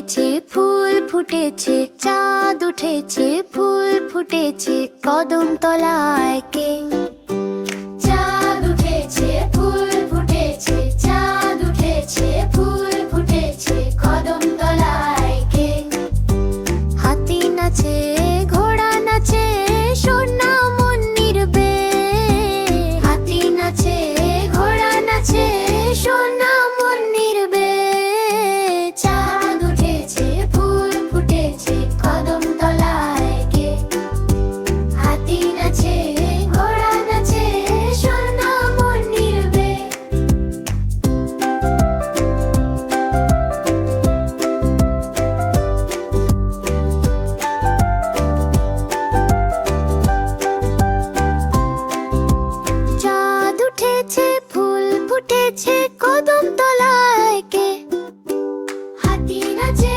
উঠেছে ফুল ফুটেছে, চাঁদ উঠেছে ফুল ফুটেছে, কদম তলায় কে? চাঁদ উঠেছে ফুল ফুটেছে, চাঁদ উঠেছে ফুল ফুটেছে, কদম তলায় কে? হাতি নাচে ঘোড়া নাচে, সোনা মন্দির বে। হাতি নাচে ঘোড়া নাচে, সোনা মন্দির বে। চাঁদ উঠেছে ফুল ফুটেছে, কদম তলায় কে? হাতি নাচে ঘোড়া নাচে, সোনা মন্দির বে। চাঁদ উঠেছে ফুল ফুটেছে, কদম তলায় কে? হাতি নাচে